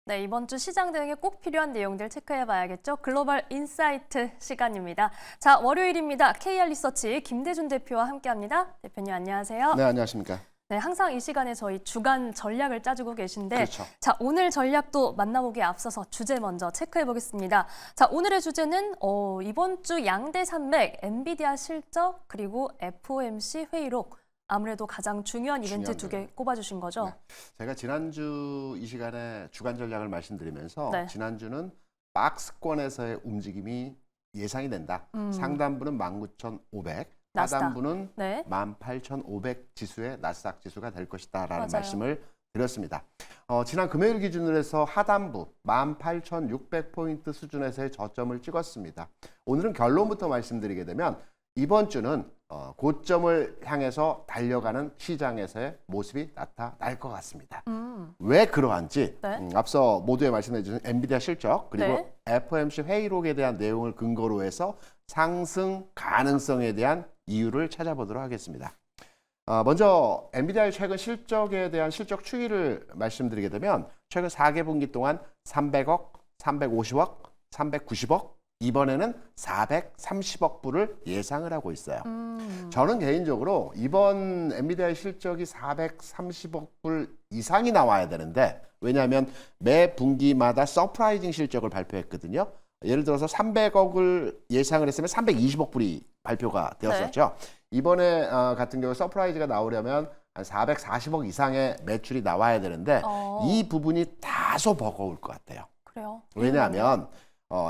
네, 이번 주 시장 대응에 꼭 필요한 내용들 체크해봐야겠죠. 글로벌 인사이트 시간입니다. 자, 월요일입니다. KR 리서치 김대준 대표와 함께합니다. 대표님 안녕하세요. 네, 안녕하십니까. 네, 항상 이 시간에 저희 주간 전략을 짜주고 계신데 그렇죠. 자, 오늘 전략도 만나보기에 앞서서 주제 먼저 체크해보겠습니다. 자, 오늘의 주제는 이번 주 양대 산맥, 엔비디아 실적, 그리고 FOMC 회의록. 아무래도 가장 중요한 이벤트 두 개 꼽아주신 거죠? 네. 제가 지난주 이 시간에 주간 전략을 말씀드리면서 네. 지난주는 박스권에서의 움직임이 예상이 된다. 상단부는 19,500, 나스닥. 하단부는 네. 18,500 지수의 나스닥 지수가 될 것이다 라는 맞아요. 말씀을 드렸습니다. 지난 금요일 기준으로 해서 하단부 18,600포인트 수준에서의 저점을 찍었습니다. 오늘은 결론부터 말씀드리게 되면 이번 주는 고점을 향해서 달려가는 시장에서의 모습이 나타날 것 같습니다. 왜 그러한지 네. 앞서 모두에 말씀해 주신 엔비디아 실적 그리고 네. FOMC 회의록에 대한 내용을 근거로 해서 상승 가능성에 대한 이유를 찾아보도록 하겠습니다. 먼저 엔비디아의 최근 실적에 대한 실적 추이를 말씀드리게 되면 최근 4개분기 동안 300억, 350억, 390억, 이번에는 430억 불을 예상을 하고 있어요. 저는 개인적으로 이번 엔비디아의 실적이 430억 불 이상이 나와야 되는데 왜냐하면 매 분기마다 서프라이징 실적을 발표했거든요. 예를 들어서 300억을 예상을 했으면 320억 불이 발표가 되었었죠. 네. 이번에 같은 경우 서프라이즈가 나오려면 한 440억 이상의 매출이 나와야 되는데 이 부분이 다소 버거울 것 같아요. 그래요? 왜냐하면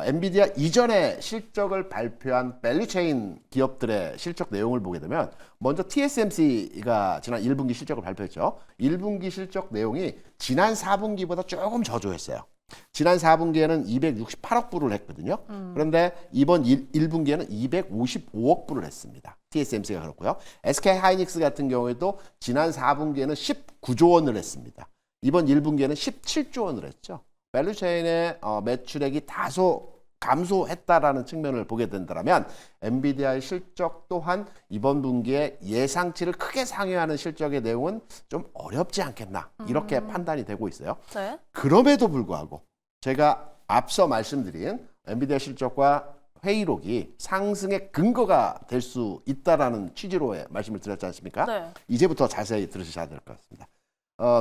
엔비디아 이전에 실적을 발표한 밸류체인 기업들의 실적 내용을 보게 되면 먼저 TSMC가 지난 1분기 실적을 발표했죠. 1분기 실적 내용이 지난 4분기보다 조금 저조했어요. 지난 4분기에는 268억 불을 했거든요. 그런데 이번 1분기에는 255억 불을 했습니다. TSMC가 그렇고요. SK 하이닉스 같은 경우에도 지난 4분기에는 19조 원을 했습니다. 이번 1분기에는 17조 원을 했죠. 밸류체인의 매출액이 다소 감소했다라는 측면을 보게 된다면 엔비디아의 실적 또한 이번 분기에 예상치를 크게 상회하는 실적의 내용은 좀 어렵지 않겠나 이렇게 판단이 되고 있어요. 네. 그럼에도 불구하고 제가 앞서 말씀드린 엔비디아 실적과 회의록이 상승의 근거가 될 수 있다라는 취지로의 말씀을 드렸지 않습니까? 네. 이제부터 자세히 들으셔야 될 것 같습니다.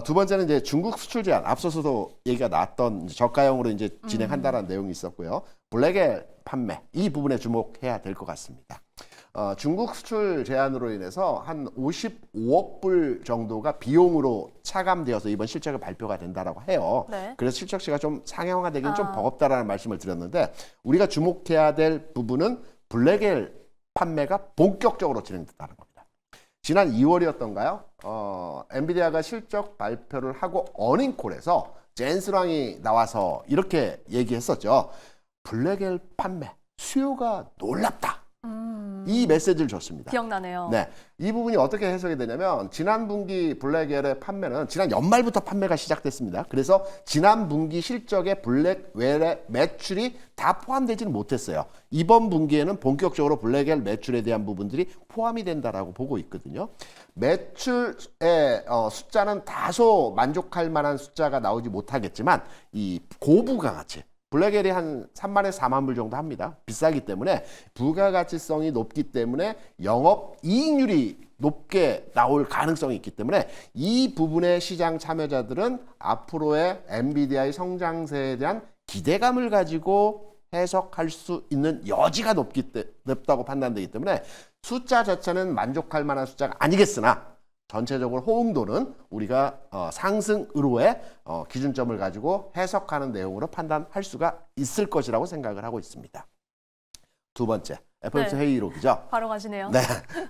두 번째는 이제 중국 수출 제한, 앞서서도 얘기가 나왔던 저가형으로 이제 진행한다라는 내용이 있었고요. 블랙의 판매, 이 부분에 주목해야 될 것 같습니다. 중국 수출 제한으로 인해서 한 55억 불 정도가 비용으로 차감되어서 이번 실적이 발표가 된다라고 해요. 네. 그래서 실적치가 좀 상향화되기는 좀 버겁다라는 말씀을 드렸는데 우리가 주목해야 될 부분은 블랙의 판매가 본격적으로 진행됐다는 겁니다. 지난 2월이었던가요? 엔비디아가 실적 발표를 하고 어닝콜에서 젠스랑이 나와서 이렇게 얘기했었죠. 블랙엘 판매 수요가 놀랍다. 이 메시지를 줬습니다. 기억나네요. 네, 이 부분이 어떻게 해석이 되냐면 지난 분기 블랙웰의 판매는 지난 연말부터 판매가 시작됐습니다. 그래서 지난 분기 실적에 블랙웰의 매출이 다 포함되지는 못했어요. 이번 분기에는 본격적으로 블랙웰 매출에 대한 부분들이 포함이 된다라고 보고 있거든요. 매출의 숫자는 다소 만족할 만한 숫자가 나오지 못하겠지만 이 고부가가치 블랙웰이 한 3만에서 4만 불 정도 합니다. 비싸기 때문에 부가가치성이 높기 때문에 영업 이익률이 높게 나올 가능성이 있기 때문에 이 부분의 시장 참여자들은 앞으로의 엔비디아의 성장세에 대한 기대감을 가지고 해석할 수 있는 여지가 높다고 판단되기 때문에 숫자 자체는 만족할 만한 숫자가 아니겠으나 전체적으로 호응도는 우리가 상승으로의 기준점을 가지고 해석하는 내용으로 판단할 수가 있을 것이라고 생각을 하고 있습니다. 두 번째, FOMC 네. 회의록이죠. 바로 가시네요. 네,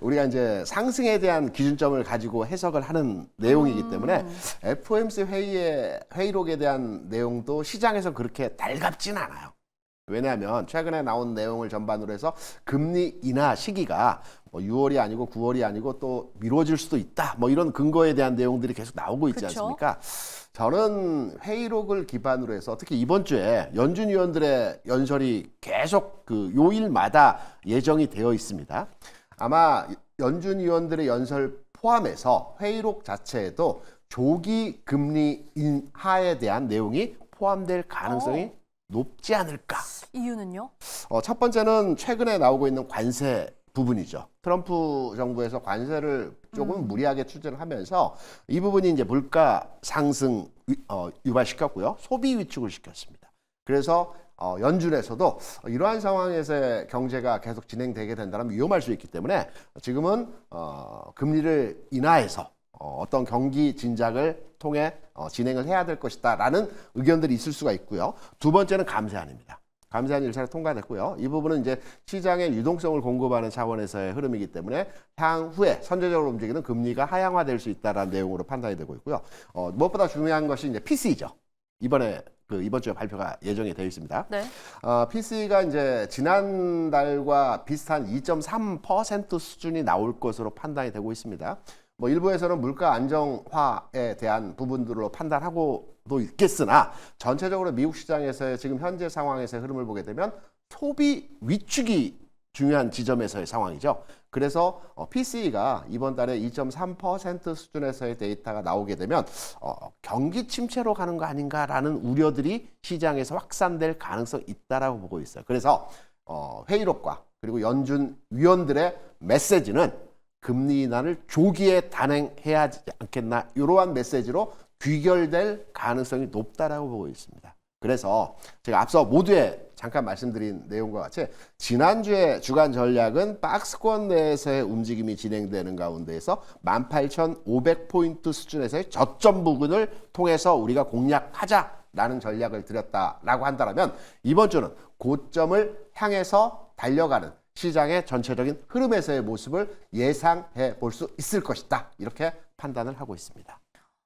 우리가 이제 상승에 대한 기준점을 가지고 해석을 하는 내용이기 때문에 FOMC 회의록에 대한 내용도 시장에서 그렇게 달갑지는 않아요. 왜냐하면 최근에 나온 내용을 전반으로 해서 금리 인하 시기가 6월이 아니고 9월이 아니고 또 미뤄질 수도 있다. 이런 근거에 대한 내용들이 계속 나오고 있지 그쵸? 않습니까? 저는 회의록을 기반으로 해서 특히 이번 주에 연준 위원들의 연설이 계속 그 요일마다 예정이 되어 있습니다. 아마 연준 위원들의 연설 포함해서 회의록 자체에도 조기 금리 인하에 대한 내용이 포함될 가능성이 높지 않을까. 이유는요? 첫 번째는 최근에 나오고 있는 관세 부분이죠. 트럼프 정부에서 관세를 조금 무리하게 추진을 하면서 이 부분이 이제 물가 상승 유발시켰고요. 소비 위축을 시켰습니다. 그래서 연준에서도 이러한 상황에서 경제가 계속 진행되게 된다면 위험할 수 있기 때문에 지금은 금리를 인하해서 어떤 경기 진작을 통해 진행을 해야 될 것이다라는 의견들이 있을 수가 있고요. 두 번째는 감세안입니다. 감세안 1차가 통과됐고요. 이 부분은 이제 시장의 유동성을 공급하는 차원에서의 흐름이기 때문에 향후에 선제적으로 움직이는 금리가 하향화될 수 있다라는 내용으로 판단이 되고 있고요. 무엇보다 중요한 것이 이제 PCE죠. 이번 주에 발표가 예정이 되어 있습니다. 네. PCE가 이제 지난달과 비슷한 2.3% 수준이 나올 것으로 판단이 되고 있습니다. 뭐 일부에서는 물가 안정화에 대한 부분들로 판단하고도 있겠으나 전체적으로 미국 시장에서의 지금 현재 상황에서의 흐름을 보게 되면 소비 위축이 중요한 지점에서의 상황이죠. 그래서 PCE가 이번 달에 2.3% 수준에서의 데이터가 나오게 되면 경기 침체로 가는 거 아닌가라는 우려들이 시장에서 확산될 가능성이 있다라고 보고 있어요. 그래서 회의록과 그리고 연준 위원들의 메시지는 금리 인하를 조기에 단행해야 하지 않겠나 이러한 메시지로 귀결될 가능성이 높다라고 보고 있습니다. 그래서 제가 앞서 모두에 잠깐 말씀드린 내용과 같이 지난주에 주간 전략은 박스권 내에서의 움직임이 진행되는 가운데에서 18,500포인트 수준에서의 저점 부근을 통해서 우리가 공략하자라는 전략을 드렸다라고 한다면 이번 주는 고점을 향해서 달려가는 시장의 전체적인 흐름에서의 모습을 예상해 볼 수 있을 것이다. 이렇게 판단을 하고 있습니다.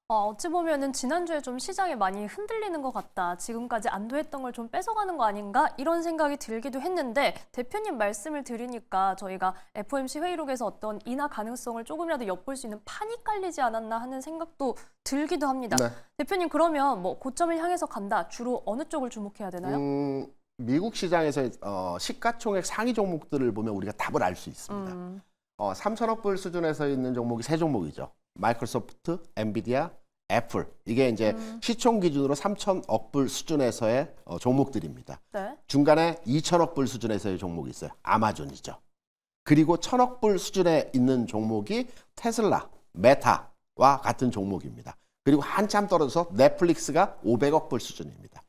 어찌 보면은 지난주에 좀 시장이 많이 흔들리는 것 같다. 지금까지 안도했던 걸 좀 뺏어가는 거 아닌가? 이런 생각이 들기도 했는데 대표님 말씀을 들으니까 저희가 FOMC 회의록에서 어떤 인하 가능성을 조금이라도 엿볼 수 있는 판이 깔리지 않았나 하는 생각도 들기도 합니다. 네. 대표님 그러면 뭐 고점을 향해서 간다. 주로 어느 쪽을 주목해야 되나요? 미국 시장에서의 시가총액 상위 종목들을 보면 우리가 답을 알 수 있습니다. 3천억 불 수준에서 있는 종목이 세 종목이죠. 마이크로소프트, 엔비디아, 애플. 이게 이제 시총 기준으로 3천억 불 수준에서의 종목들입니다. 네. 중간에 2천억 불 수준에서의 종목이 있어요. 아마존이죠. 그리고 1,000억 불 수준에 있는 종목이 테슬라, 메타와 같은 종목입니다. 그리고 한참 떨어져서 넷플릭스가 500억 불 수준입니다.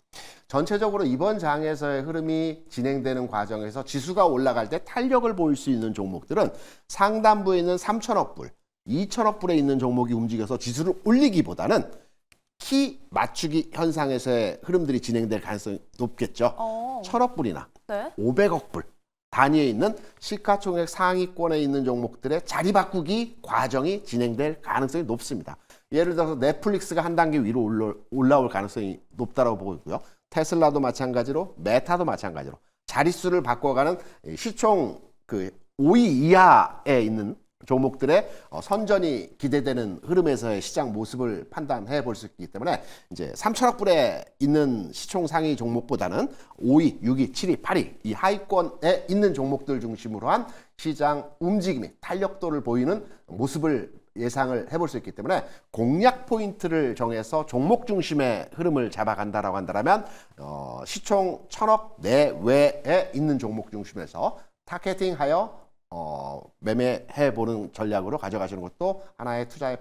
전체적으로 이번 장에서의 흐름이 진행되는 과정에서 지수가 올라갈 때 탄력을 보일 수 있는 종목들은 상단부에 있는 3천억 불, 2천억 불에 있는 종목이 움직여서 지수를 올리기보다는 키 맞추기 현상에서의 흐름들이 진행될 가능성이 높겠죠. 1,000억 불이나 네. 500억 불 단위에 있는 시가총액 상위권에 있는 종목들의 자리 바꾸기 과정이 진행될 가능성이 높습니다. 예를 들어서 넷플릭스가 한 단계 위로 올라올 가능성이 높다고 보고 있고요. 테슬라도 마찬가지로 메타도 마찬가지로 자릿수를 바꿔가는 시총 5위 이하에 있는 종목들의 선전이 기대되는 흐름에서의 시장 모습을 판단해 볼 수 있기 때문에 이제 3천억 불에 있는 시총 상위 종목보다는 5위, 6위, 7위, 8위 이 하위권에 있는 종목들 중심으로 한 시장 움직임이 탄력도를 보이는 모습을 예상을 해볼 수 있기 때문에 공략 포인트를 정해서 종목 중심의 흐름을 잡아간다라고 한다면 시총 1,000억 내외에 있는 종목 중심에서 타겟팅하여 매매해보는 전략으로 가져가시는 것도 하나의 투자의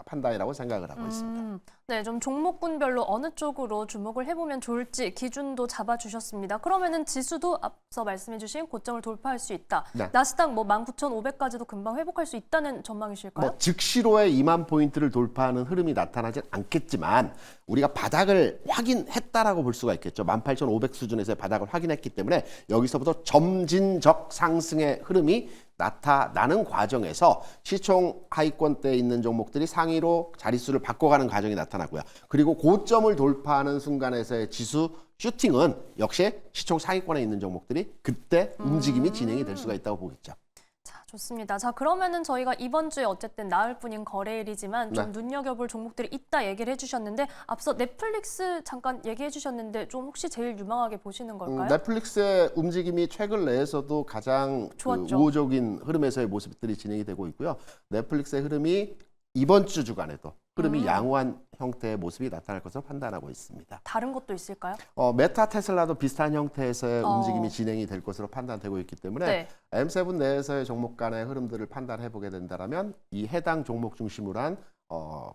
판단이라고 생각을 하고 있습니다. 네, 좀 종목군별로 어느 쪽으로 주목을 해보면 좋을지 기준도 잡아주셨습니다. 그러면은 지수도 앞서 말씀해주신 고점을 돌파할 수 있다. 네. 나스닥 19,500까지도 금방 회복할 수 있다는 전망이실까요? 즉시로의 2만 포인트를 돌파하는 흐름이 나타나진 않겠지만 우리가 바닥을 확인했다라고 볼 수가 있겠죠. 18,500 수준에서의 바닥을 확인했기 때문에 여기서부터 점진적 상승의 흐름이 나타나는 과정에서 시총 하위권대에 있는 종목들이 상위로 자릿수를 바꿔가는 과정이 나타나고요. 그리고 고점을 돌파하는 순간에서의 지수 슈팅은 역시 시총 상위권에 있는 종목들이 그때 움직임이 진행이 될 수가 있다고 보겠죠. 자, 좋습니다. 자, 그러면은 저희가 이번 주에 어쨌든 나흘 뿐인 거래일이지만 좀 네. 눈여겨볼 종목들이 있다 얘기를 해주셨는데 앞서 넷플릭스 잠깐 얘기해 주셨는데 좀 혹시 제일 유망하게 보시는 걸까요? 넷플릭스의 움직임이 최근 내에서도 가장 좋았죠. 우호적인 흐름에서의 모습들이 진행이 되고 있고요. 넷플릭스의 흐름이 이번 주 주간에도 흐름이 양호한 형태의 모습이 나타날 것으로 판단하고 있습니다. 다른 것도 있을까요? 메타 테슬라도 비슷한 형태에서의 어. 움직임이 진행이 될 것으로 판단되고 있기 때문에 네. M7 내에서의 종목 간의 흐름들을 판단해 보게 된다면 이 해당 종목 중심으로 한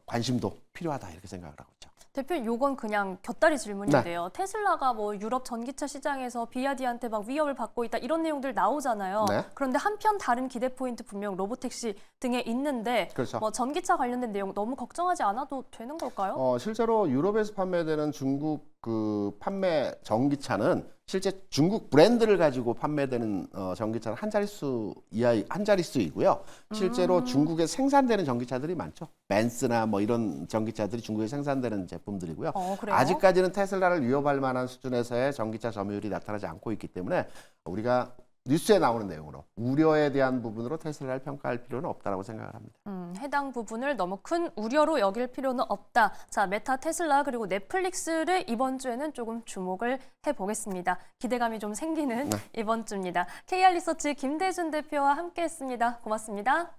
관심도 필요하다 이렇게 생각을 하고 있죠. 대표님, 요건 그냥 곁다리 질문인데요. 테슬라가 뭐 유럽 전기차 시장에서 비아디한테 막 위협을 받고 있다 이런 내용들 나오잖아요. 네. 그런데 한편 다른 기대 포인트 분명 로보택시 등에 있는데 그렇죠. 뭐 전기차 관련된 내용 너무 걱정하지 않아도 되는 걸까요? 실제로 유럽에서 판매되는 중국 그 판매 전기차는 실제 중국 브랜드를 가지고 판매되는 전기차는 한 자릿수이고요. 실제로 중국에 생산되는 전기차들이 많죠. 벤츠나 뭐 이런 전기차들이 중국에 생산되는 제품들이고요. 그래요? 아직까지는 테슬라를 위협할 만한 수준에서의 전기차 점유율이 나타나지 않고 있기 때문에 우리가 뉴스에 나오는 내용으로 우려에 대한 부분으로 테슬라를 평가할 필요는 없다라고 생각을 합니다. 해당 부분을 너무 큰 우려로 여길 필요는 없다. 자, 메타, 테슬라 그리고 넷플릭스를 이번 주에는 조금 주목을 해보겠습니다. 기대감이 좀 생기는 이번 주입니다. KR리서치 김대준 대표와 함께했습니다. 고맙습니다.